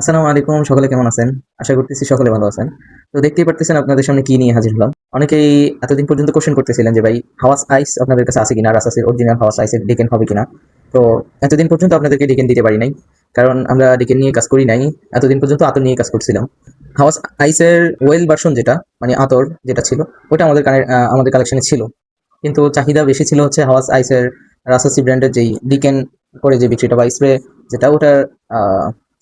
আসসালামু আলাইকুম, সকলে কেমন আছেন? আশা করতেছি সকলে ভালো আছেন। তো দেখতেই পারতেছেন আপনাদের সামনে কি নিয়ে হাজির হলাম। অনেকেই এতদিন পর্যন্ত কোয়েশ্চেন করতেছিলেন যে ভাই হাওয়াস আইস আপনাদের কাছে আছে কিনা? রাসাসের অরিজিনাল হাওয়াস আইসের ডিকেন হবে কিনা? তো এতদিন পর্যন্ত আপনাদেরকে ডিকেন দিতে পারি নাই। কারণ আমরা ডিকেন নিয়ে কাজ করি নাই। এতদিন পর্যন্ত আতর নিয়ে কাজ করছিলাম। হাওয়াস আইসের ওয়েল ভার্সন যেটা মানে আতর যেটা ছিল ওটা আমাদের কালেকশনে ছিল। কিন্তু চাহিদা বেশি ছিল হচ্ছে হাওয়াস আইসের রাসাসি ব্র্যান্ডের যেই ডিকেন করে যে বিক্রিটা বা স্প্রে যেটা ওটার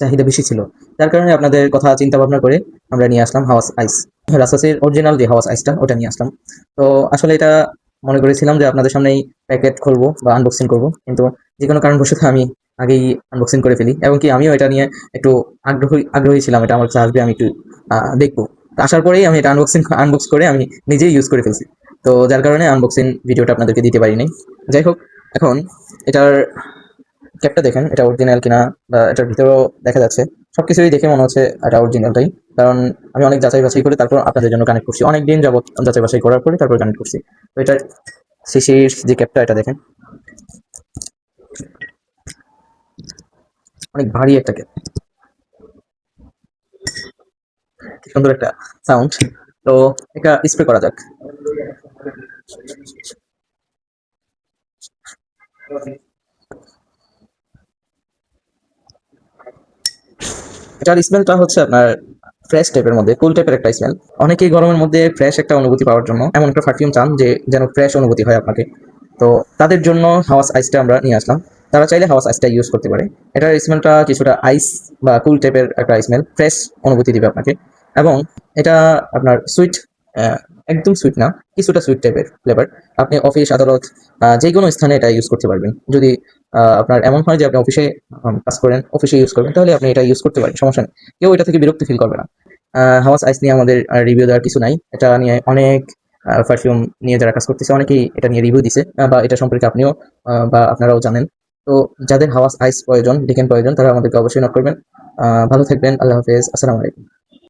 চাহিদা বেশি ছিল। যার কারণে আপনাদের কথা চিন্তা ভাবনা করে আমরা নিয়ে আসলাম হাওয়াস আইস। রাসাসির অরিজিনাল যে হাওয়াস আইসটা ওটা নিয়ে আসলাম। তো আসলে এটা মনে করেছিলাম যে আপনাদের সামনেই প্যাকেট খুলবো বা আনবক্সিং করব, কিন্তু যে কোনো কারণবশত আমি আগেই আনবক্সিং করে ফেলি, এবং কি আমিও এটা নিয়ে একটু আগ্রহী ছিলাম, এটা আমার কাছে আসবে আমি একটু দেখবো। তো আসার পরেই আমি এটা আনবক্স করে আমি নিজেই ইউজ করে ফেলছি। তো যার কারণে আনবক্সিং ভিডিওটা আপনাদেরকে দিতে পারি নাই। যাই হোক, এখন এটার ক্যাপটা দেখেন, এটা অরিজিনাল কিনা বা এটার ভিতরেও দেখা যাচ্ছে। সবকিছুই দেখে মনে হচ্ছে এটা অরিজিনালটাই। কারণ আমি অনেক যাচাই বাছাই করে তারপর আপনাদের জন্য কানেক্ট করছি, অনেক দিন যাবত যাচাই বাছাই করার পরে তারপর কানেক্ট করছি। তো এটার শিশির যে ক্যাপটা এটা দেখেন, অনেক ভারী একটা ক্যাপ, কি সুন্দর একটা সাউন্ড। তো এটা স্প্রে করা যাক। এটার স্মেলটা হচ্ছে আপনার ফ্রেশ টাইপের মধ্যে, কুল টাইপের একটা স্মেল। অনেকেই গরমের মধ্যে ফ্রেশ একটা অনুভূতি পাওয়ার জন্য এমন একটা পারফিউম চান যে যেন ফ্রেশ অনুভূতি হয় আপনাকে। তো তাদের জন্য হাওয়াস আইসটা আমরা নিয়ে আসলাম। তারা চাইলে হাওয়াস আইসটা ইউজ করতে পারে। এটার স্মেলটা কিছুটা আইস বা কুল টাইপের একটা স্মেল, ফ্রেশ অনুভূতি দিবে আপনাকে। এবং এটা আপনার সুইট, একদম সুইট না, কিছুটা সুইট টাইপের ফ্লেভার। আপনি অফিস আদালত যে কোনো স্থানে এটা ইউজ করতে পারবেন। যদি আপনার এমন হয় যে আপনি অফিসে কাজ করেন, অফিসে ইউজ করবেন, তাহলে আপনি এটা ইউজ করতে পারেন, সমস্যা নেই। কেউ এটা থেকে বিরক্তি ফিল করবে না। হাওয়াস আইস নিয়ে আমাদের রিভিউ দেওয়ার কিছু নাই। এটা নিয়ে অনেক পারফিউম নিয়ে যারা কাজ করতেছে অনেকেই এটা নিয়ে রিভিউ দিছে, বা এটা সম্পর্কে আপনিও বা আপনারাও জানেন। তো যাদের হাওয়াস আইস প্রয়োজন, ডিকেন প্রয়োজন, তারা আমাদেরকে অবশ্যই নক করবেন। ভালো থাকবেন, আল্লাহ হাফেজ, আসসালামু আলাইকুম।